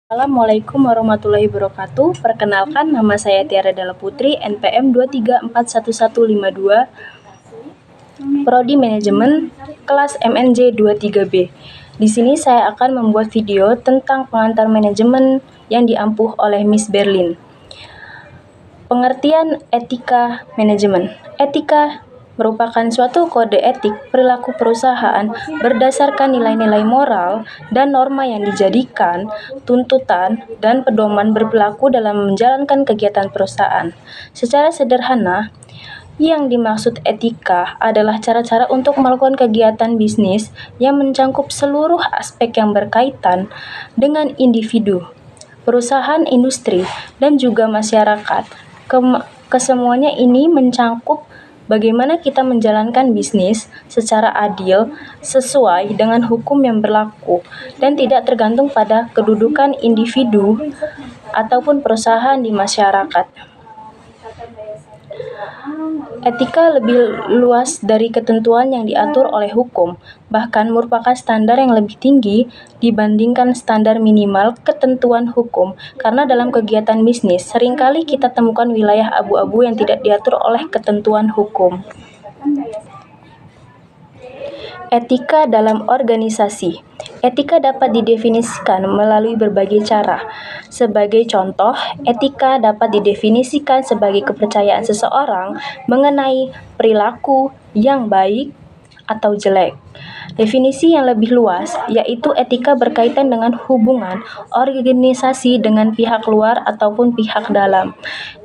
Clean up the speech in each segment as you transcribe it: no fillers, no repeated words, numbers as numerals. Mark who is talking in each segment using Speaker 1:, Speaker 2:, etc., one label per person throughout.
Speaker 1: Assalamualaikum warahmatullahi wabarakatuh. Perkenalkan, nama saya Tiara Della Putri, NPM 2341152, Prodi Manajemen, kelas MNJ 23B. Di sini saya akan membuat video tentang pengantar manajemen yang diampuh oleh Miss Berlin. Pengertian etika manajemen. Etika merupakan suatu kode etik perilaku perusahaan berdasarkan nilai-nilai moral dan norma yang dijadikan tuntutan dan pedoman berperilaku dalam menjalankan kegiatan perusahaan. Secara sederhana, yang dimaksud etika adalah cara-cara untuk melakukan kegiatan bisnis yang mencakup seluruh aspek yang berkaitan dengan individu, perusahaan, industri, dan juga masyarakat. Kesemuanya ini mencakup bagaimana kita menjalankan bisnis secara adil, sesuai dengan hukum yang berlaku, dan tidak tergantung pada kedudukan individu ataupun perusahaan di masyarakat. Etika lebih luas dari ketentuan yang diatur oleh hukum, bahkan merupakan standar yang lebih tinggi dibandingkan standar minimal ketentuan hukum, karena dalam kegiatan bisnis seringkali kita temukan wilayah abu-abu yang tidak diatur oleh ketentuan hukum. Etika dalam organisasi. Etika dapat didefinisikan melalui berbagai cara. Sebagai contoh, etika dapat didefinisikan sebagai kepercayaan seseorang mengenai perilaku yang baik atau jelek. Definisi yang lebih luas yaitu etika berkaitan dengan hubungan organisasi dengan pihak luar ataupun pihak dalam.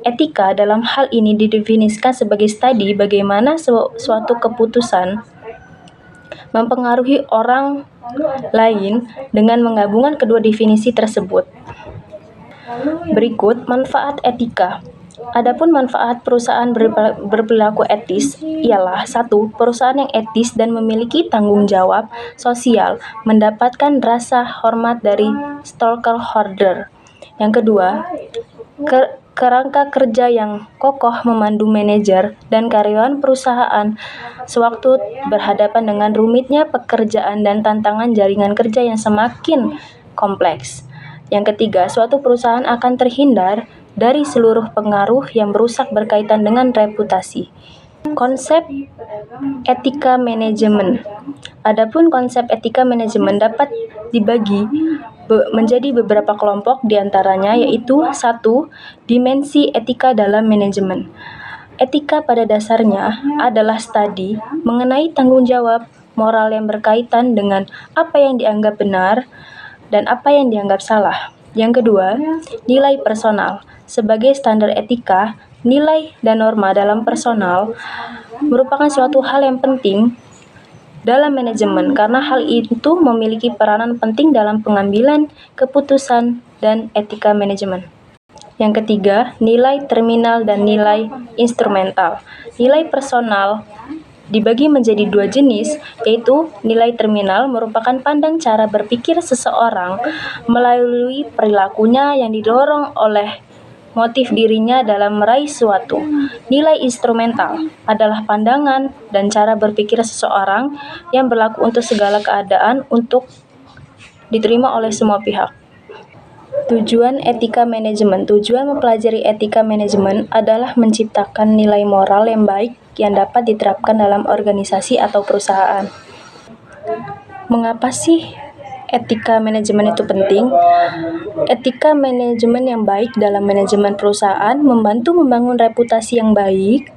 Speaker 1: Etika dalam hal ini didefinisikan sebagai studi bagaimana suatu keputusan mempengaruhi orang lain dengan menggabungkan kedua definisi tersebut. Berikut manfaat etika. Adapun manfaat perusahaan berperilaku etis ialah 1. Perusahaan yang etis dan memiliki tanggung jawab sosial mendapatkan rasa hormat dari stakeholder. Yang kedua, kerangka kerja yang kokoh memandu manajer dan karyawan perusahaan sewaktu berhadapan dengan rumitnya pekerjaan dan tantangan jaringan kerja yang semakin kompleks. Yang ketiga, suatu perusahaan akan terhindar dari seluruh pengaruh yang merusak berkaitan dengan reputasi. Konsep etika manajemen. Adapun konsep etika manajemen dapat dibagi menjadi beberapa kelompok, diantaranya yaitu 1. Dimensi etika dalam manajemen. Etika pada dasarnya adalah studi mengenai tanggung jawab moral yang berkaitan dengan apa yang dianggap benar dan apa yang dianggap salah. Yang kedua, nilai personal. Sebagai standar etika, nilai dan norma dalam personal merupakan suatu hal yang penting dalam manajemen karena hal itu memiliki peranan penting dalam pengambilan keputusan dan etika manajemen. Yang ketiga, nilai terminal dan nilai instrumental. Nilai personal dibagi menjadi dua jenis, yaitu nilai terminal merupakan pandang cara berpikir seseorang melalui perilakunya yang didorong oleh motif dirinya dalam meraih suatu. Nilai instrumental adalah pandangan dan cara berpikir seseorang yang berlaku untuk segala keadaan untuk diterima oleh semua pihak. Tujuan etika manajemen. Tujuan mempelajari etika manajemen adalah menciptakan nilai moral yang baik yang dapat diterapkan dalam organisasi atau perusahaan. Mengapa sih etika manajemen itu penting? Etika manajemen yang baik dalam manajemen perusahaan membantu membangun reputasi yang baik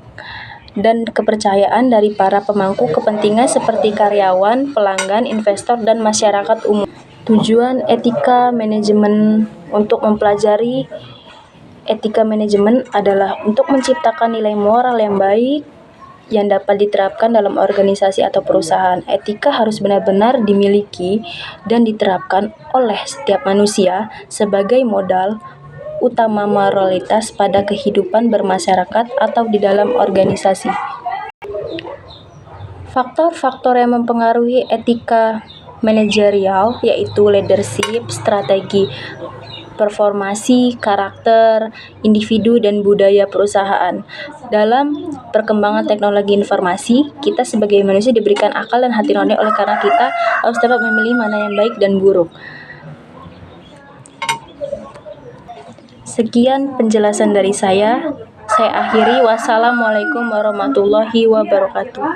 Speaker 1: dan kepercayaan dari para pemangku kepentingan seperti karyawan, pelanggan, investor, dan masyarakat umum. Tujuan etika manajemen untuk mempelajari etika manajemen adalah untuk menciptakan nilai moral yang baik yang dapat diterapkan dalam organisasi atau perusahaan. Etika harus benar-benar dimiliki dan diterapkan oleh setiap manusia sebagai modal utama moralitas pada kehidupan bermasyarakat atau di dalam organisasi. Faktor-faktor yang mempengaruhi etika manajerial yaitu leadership, strategi, performasi, karakter, individu, dan budaya perusahaan. Dalam perkembangan teknologi informasi, kita sebagai manusia diberikan akal dan hati nurani oleh karena kita harus dapat memilih mana yang baik dan buruk. Sekian penjelasan dari saya. Saya akhiri. Wassalamualaikum warahmatullahi wabarakatuh.